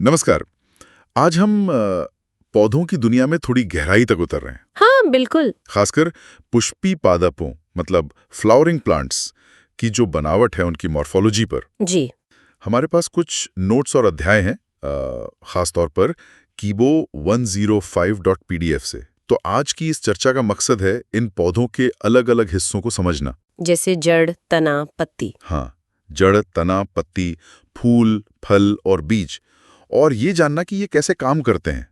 नमस्कार। आज हम पौधों की दुनिया में थोड़ी गहराई तक उतर रहे हैं। हाँ बिल्कुल। खासकर पुष्पी पादपों मतलब फ्लावरिंग प्लांट्स की जो बनावट है उनकी मॉर्फोलॉजी पर। जी। हमारे पास कुछ नोट्स और अध्याय हैं, खास तौर पर कीबो 105.pdf से। तो आज की इस चर्चा का मकसद है इन पौधों के अलग अलग हिस्सों को समझना। जैसे जड़, तना, पत्ती। हाँ, जड़, तना, पत्ती, फूल, फल और बीज, और ये जानना कि ये कैसे काम करते हैं।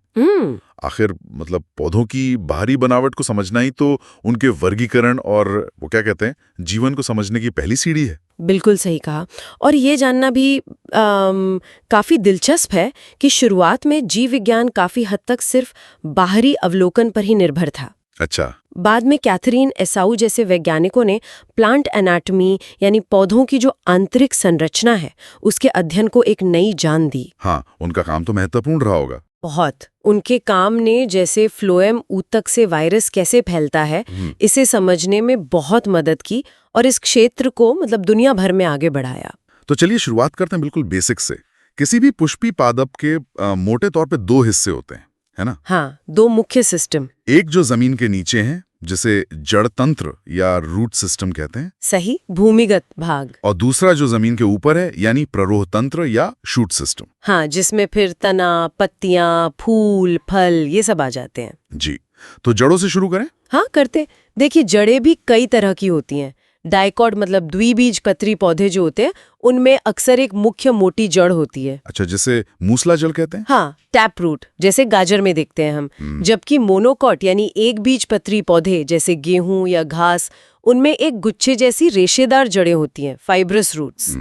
आखिर मतलब पौधों की बाहरी बनावट को समझना ही तो उनके वर्गीकरण और वो क्या कहते हैं जीवन को समझने की पहली सीढ़ी है। बिल्कुल सही कहा। और ये जानना भी काफी दिलचस्प है कि शुरुआत में जीव विज्ञान काफी हद तक सिर्फ बाहरी अवलोकन पर ही निर्भर था। अच्छा। बाद में कैथरीन एसाउ जैसे वैज्ञानिकों ने प्लांट एनाटॉमी यानी पौधों की जो आंतरिक संरचना है उसके अध्ययन को एक नई जान दी। हाँ, उनका काम तो महत्वपूर्ण रहा होगा। बहुत। उनके काम ने जैसे फ्लोएम ऊतक से वायरस कैसे फैलता है इसे समझने में बहुत मदद की और इस क्षेत्र को मतलब दुनिया भर में आगे बढ़ाया। तो चलिए शुरुआत करते हैं बिल्कुल बेसिक से। किसी भी पुष्पी पादप के मोटे तौर पे दो हिस्से होते हैं, है ना? हाँ, दो मुख्य सिस्टम। एक जो जमीन के नीचे है जिसे जड़ तंत्र या रूट सिस्टम कहते हैं। सही, भूमिगत भाग। और दूसरा जो जमीन के ऊपर है यानी प्ररोह तंत्र या शूट सिस्टम। हाँ, जिसमें फिर तना, पत्तियां, फूल, फल ये सब आ जाते हैं। जी, तो जड़ों से शुरू करें। हाँ करते। देखिए, जड़ें भी कई तरह की होती हैं। डाइकॉट मतलब द्विबीजपत्री पौधे जो होते हैं उनमें अक्सर एक मुख्य मोटी जड़ होती है। अच्छा, जिसे मूसला जड़ कहते हैं। हाँ, टैप रूट जैसे गाजर में देखते हैं हम। जबकि मोनोकॉट यानी एक बीजपत्री पौधे जैसे गेहूं या घास उनमें एक गुच्छे जैसी रेशेदार जड़ें होती हैं, फाइब्रस रूट्स।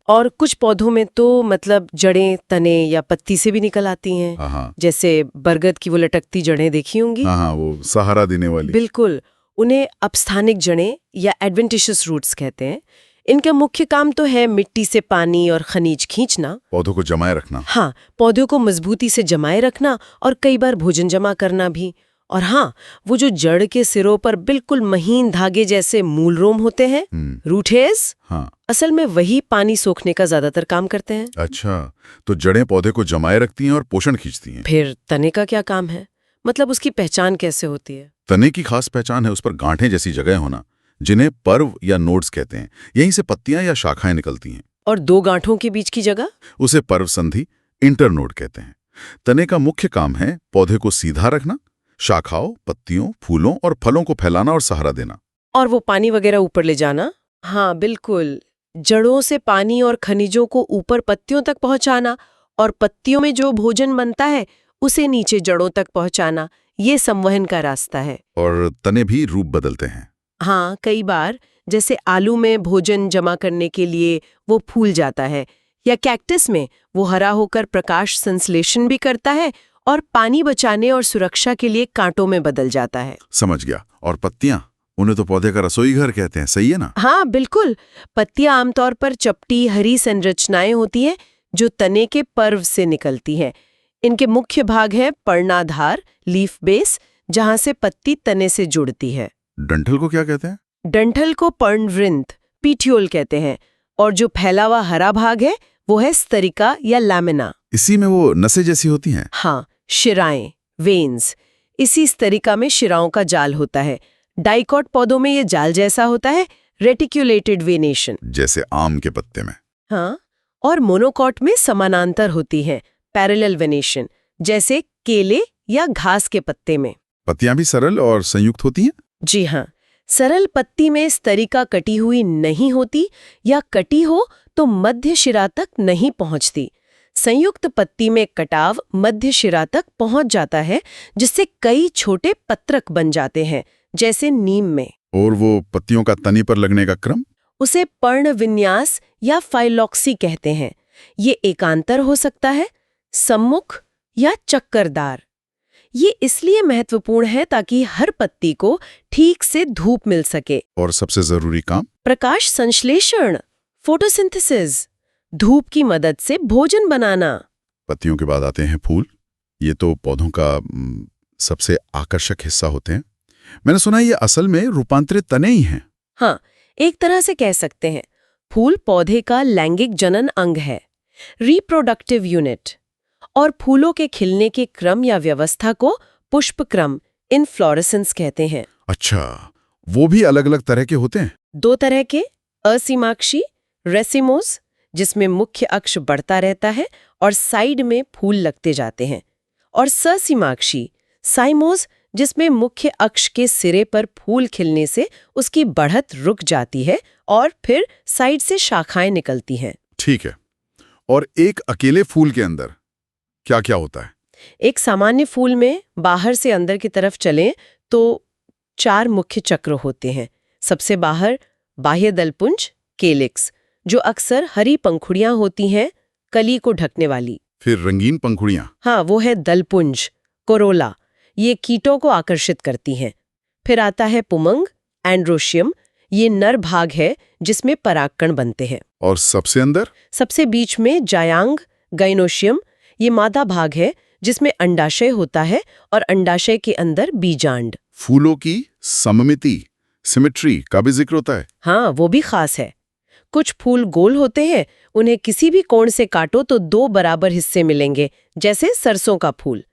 और कुछ पौधों में तो मतलब जड़ें तने या पत्ती से भी निकल आती हैं। हाँ, जैसे बरगद की वो लटकती जड़ें देखी होंगी। हाँ, वो सहारा देने वाली। बिल्कुल, उन्हें अपस्थानिक जड़ें या एडवेंटिशियस रूट्स कहते हैं। इनका मुख्य काम तो है मिट्टी से पानी और खनिज खींचना, पौधों को जमाए रखना। हाँ, पौधों को मजबूती से जमाए रखना और कई बार भोजन जमा करना भी। और हाँ, वो जो जड़ के सिरों पर बिल्कुल महीन धागे जैसे मूल रोम होते हैं, रूट हेयर्स, हाँ, असल में वही पानी सोखने का ज्यादातर काम करते हैं। अच्छा, तो जड़ें पौधे को जमाए रखती हैं और पोषण खींचती हैं। फिर तने का क्या काम है, मतलब उसकी पहचान कैसे होती है? तने की खास पहचान है उस पर गांठें जैसी जगह होना, जिन्हें पर्व या नोड्स कहते हैं। यहीं से पत्तियां या शाखाएं निकलती हैं। और दो गांठों के बीच की जगह? उसे पर्व संधि, इंटरनोड कहते हैं। तने का मुख्य काम है पौधे को सीधा रखना, शाखाओं, पत्तियों, फूलों और फलों को फैलाना और सहारा देना। और वो पानी वगैरह ऊपर ले जाना? हाँ बिल्कुल, जड़ों से पानी और खनिजों को ऊपर पत्तियों तक पहुंचाना और पत्तियों में जो भोजन बनता है उसे नीचे जड़ों तक पहुंचाना, ये संवहन का रास्ता है। और तने भी रूप बदलते हैं। हाँ, कई बार जैसे आलू में भोजन जमा करने के लिए वो फूल जाता है, या कैक्टस में वो हरा होकर प्रकाश संश्लेषण भी करता है और पानी बचाने और सुरक्षा के लिए कांटों में बदल जाता है। समझ गया। और पत्तियां, उन्हें तो पौधे का रसोई घर कहते हैं, सही है ना? हाँ बिल्कुल, पत्तियां आमतौर पर चपटी हरी संरचनाएं होती हैं जो तने के पर्व से निकलती हैं। इनके मुख्य भाग है पर्णाधार, लीफ बेस, जहां से पत्ती तने से जुड़ती है। डंठल को क्या कहते हैं? डंठल को पर्णवृंत, पीठियोल कहते हैं। और जो फैला हुआ हरा भाग है वो है स्तरिका या लैमिना। इसी में वो नसें जैसी होती हैं। हाँ, शिराएं, वेन्स। इसी स्तरिका में शिराओं का जाल होता है। डाइकॉट पौधों में ये जाल जैसा होता है, रेटिक्युलेटेड वेनेशन, जैसे आम के पत्ते में। हाँ, और मोनोकॉट में समानांतर होती है, पैरेलल वेनेशन, जैसे केले या घास के पत्ते में। पत्तियां भी सरल और संयुक्त होती हैं। जी हाँ, सरल पत्ती में स्तरिका कटी हुई नहीं होती, या कटी हो तो मध्य शिरा तक नहीं पहुंचती। संयुक्त पत्ती में कटाव मध्य शिरा तक पहुंच जाता है, जिससे कई छोटे पत्रक बन जाते हैं, जैसे नीम में। और वो पत्तियों का तनी पर लगने का क्रम? उसे पर्ण विन्यास या फाइलॉक्सी कहते हैं। ये एकांतर हो सकता है, सम्मुख या चक्करदार। ये इसलिए महत्वपूर्ण है ताकि हर पत्ती को ठीक से धूप मिल सके। और सबसे जरूरी काम? प्रकाश संश्लेषण, फोटोसिंथेसिस, धूप की मदद से भोजन बनाना। पत्तियों के बाद आते हैं फूल। ये तो पौधों का सबसे आकर्षक हिस्सा होते हैं। मैंने सुना है ये असल में रूपांतरित तने ही हैं। हाँ, एक तरह से कह सकते हैं। फूल पौधे का लैंगिक जनन अंग है, रिप्रोडक्टिव यूनिट। और फूलों के खिलने के क्रम या व्यवस्था को पुष्प क्रम इनफ्लोरेसेंस कहते हैं। अच्छा, वो भी अलग अलग तरह के होते हैं? 2 तरह के, असीमाक्षी रेसिमोस, जिसमें मुख्य अक्ष बढ़ता रहता है और साइड में फूल लगते जाते हैं, और ससीमाक्षी साइमोस, जिसमें मुख्य अक्ष के सिरे पर फूल खिलने से उसकी बढ़त रुक जाती है और फिर साइड से शाखाएं निकलती हैं। ठीक है। और एक अकेले फूल के अंदर क्या क्या होता है? एक सामान्य फूल में बाहर से अंदर की तरफ चलें तो 4 मुख्य चक्र होते हैं। सबसे बाहर बाह्य दलपुंज केलिक्स, जो अक्सर हरी पंखुड़ियां होती हैं, कली को ढकने वाली। फिर रंगीन पंखुड़ियां? हाँ, वो है दलपुंज कोरोला, ये कीटों को आकर्षित करती हैं। फिर आता है पुमंग एंड्रोशियम, ये नर भाग है जिसमें परागकण बनते हैं। और सबसे अंदर? सबसे बीच में जायांग गाइनोशियम, ये मादा भाग है जिसमें अंडाशय होता है और अंडाशय के अंदर बीजांड। फूलों की सममिति सिमेट्री का भी जिक्र होता है? हाँ, वो भी खास है। कुछ फूल गोल होते हैं, उन्हें किसी भी कोण से काटो तो 2 बराबर हिस्से मिलेंगे, जैसे सरसों का फूल।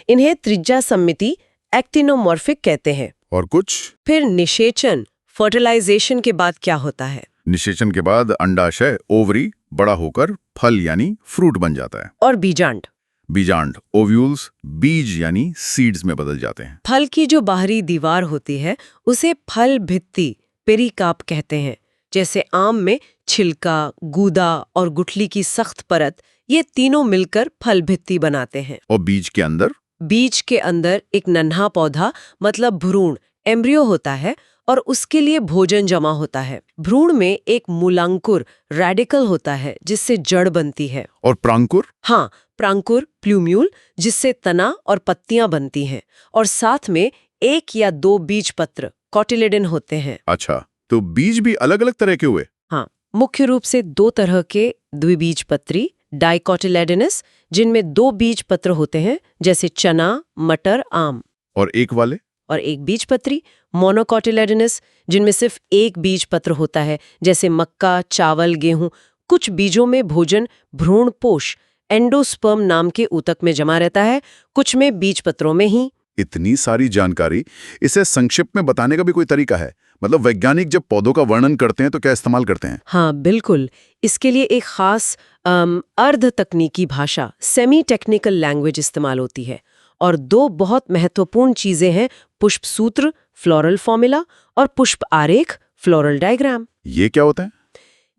इन्हें त्रिज्या सममिति एक्टिनोमॉर्फिक कहते हैं। और कुछ? फिर निषेचन फर्टिलाइजेशन के बाद क्या होता है? निषेचन के बाद अंडाशय ओवरी बड़ा होकर फल यानी फ्रूट बन जाता है। और बीजांड बीजांड ओव्यूल्स बीज यानी सीड्स में बदल जाते हैं। फल की जो बाहरी दीवार होती है उसे फल भित्ति पेरिकाप कहते हैं। जैसे आम में छिलका, गूदा और गुठली की सख्त परत, ये तीनों मिलकर फल भित्ति बनाते हैं। और बीज के अंदर? बीज के अंदर एक नन्हा पौधा मतलब भ्रूण एम्ब्रियो होता है और उसके लिए भोजन जमा होता है। भ्रूण में एक मूलांकुर रेडिकल होता है जिससे जड़ बनती है। और प्रांकुर? हाँ, प्रांकुर प्लूम्यूल, जिससे तना और पत्तियां बनती हैं। और साथ में 1 या 2 बीज पत्र कॉटिलेडन होते हैं। अच्छा, तो बीज भी अलग अलग तरह के हुए? हाँ, मुख्य रूप से 2 तरह के द्विबीजपत्री डाइकोटिलेडनस, जिनमें 2 बीज पत्र होते हैं, जैसे चना, मटर, आम। और एक वाले? और एक बीजपत्री मोनोकोटिलेडनस, जिनमें सिर्फ 1 बीज पत्र होता है, जैसे मक्का, चावल, गेहूं। कुछ बीजों में भोजन भ्रूणपोष एंडोस्पर्म नाम के ऊतक में जमा रहता है, कुछ में बीज पत्रों में ही। इतनी सारी जानकारी, इसे संक्षिप्त में बताने का भी कोई तरीका है? मतलब वैज्ञानिक जब पौधों का वर्णन करते हैं तो क्या इस्तेमाल करते हैं? हाँ, बिल्कुल। इसके लिए एक खास अर्ध तकनीकी भाषा सेमी टेक्निकल लैंग्वेज इस्तेमाल होती है। और 2 बहुत महत्वपूर्ण चीजें हैं, पुष्प सूत्र फ्लोरल फॉर्मूला और पुष्प आरेख फ्लोरल डायग्राम। ये क्या होता है?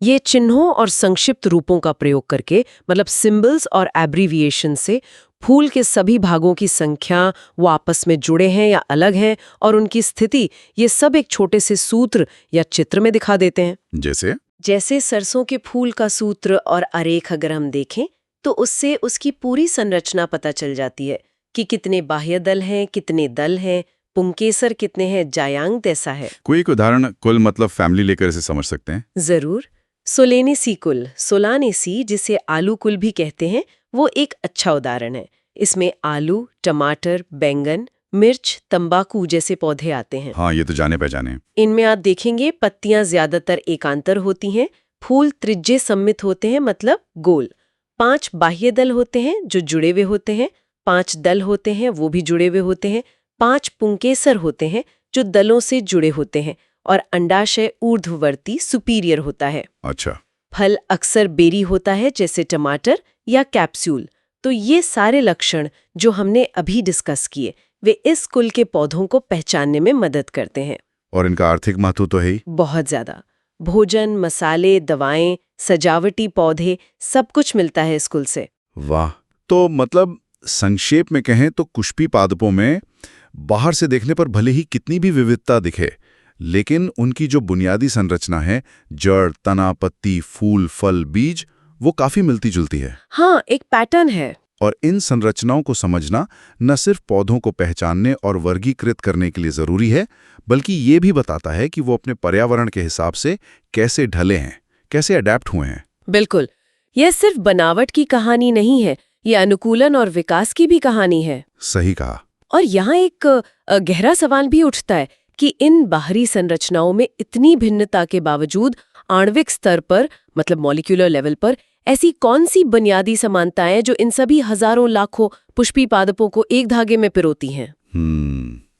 ये चिन्हों और संक्षिप्त रूपों का प्रयोग करके, मतलब सिंबल्स और एब्रीविएशन से, फूल के सभी भागों की संख्या, वो आपस में जुड़े हैं या अलग हैं, और उनकी स्थिति, ये सब एक छोटे से सूत्र या चित्र में दिखा देते हैं। जैसे सरसों के फूल का सूत्र और आरेख अगर हम देखें तो उससे उसकी पूरी संरचना पता चल जाती है कि कितने बाह्य दल हैं, कितने दल हैं, पुंकेसर कितने हैं, जायांग कैसा है। कोई एक उदाहरण, कुल मतलब फैमिली लेकर इसे समझ सकते हैं? जरूर। सोलेनेसी कुल, सोलानेसी, जिसे आलू कुल भी कहते हैं, वो एक अच्छा उदाहरण है। इसमें आलू, टमाटर, बैंगन, मिर्च, तंबाकू जैसे पौधे आते हैं। हाँ, ये तो जाने पहचाने। इनमें आप देखेंगे पत्तियां ज्यादातर एकांतर होती हैं, फूल त्रिज्य सम्मित होते हैं, मतलब गोल। 5 बाह्य दल होते हैं जो जुड़े हुए होते हैं, 5 दल होते हैं वो भी जुड़े हुए होते हैं, 5 पुंकेसर होते हैं जो दलों से जुड़े होते हैं, और अंडाशय ऊर्ध्ववर्ती सुपीरियर होता है। अच्छा। फल अक्सर बेरी होता है, जैसे टमाटर या कैप्सूल। तो ये सारे लक्षण जो हमने अभी डिस्कस किए, वे इस कुल के पौधों को पहचानने में मदद करते हैं। और इनका आर्थिक महत्व तो है ही बहुत ज्यादा। भोजन, मसाले, दवाएं, सजावटी पौधे, सब कुछ मिलता है इस कुल से। वाह। तो मतलब संक्षेप में कहें तो पुष्पी पादपों में बाहर से देखने पर भले ही कितनी भी विविधता दिखे, लेकिन उनकी जो बुनियादी संरचना है, जड़, तना, पत्ती, फूल, फल, बीज, वो काफी मिलती जुलती है। हाँ, एक पैटर्न है। और इन संरचनाओं को समझना न सिर्फ पौधों को पहचानने और वर्गीकृत करने के लिए जरूरी है, बल्कि ये भी बताता है कि वो अपने पर्यावरण के हिसाब से कैसे ढले हैं, कैसे अडैप्ट हुए हैं। बिल्कुल। यह सिर्फ बनावट की कहानी नहीं है, ये अनुकूलन और विकास की भी कहानी है। सही कहा। और यहाँ एक गहरा सवाल भी उठता है कि इन बाहरी संरचनाओं में इतनी भिन्नता के बावजूद आणविक स्तर पर, मतलब मॉलिक्यूलर लेवल पर, ऐसी कौन सी बुनियादी समानताएं जो इन सभी हजारों लाखों पुष्पी पादपों को एक धागे में पिरोती हैं?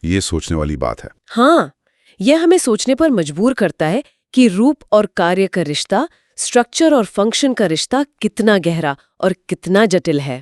ये सोचने वाली बात है। हाँ, यह हमें सोचने पर मजबूर करता है कि रूप और कार्य का रिश्ता, स्ट्रक्चर और फंक्शन का रिश्ता कितना गहरा और कितना जटिल है।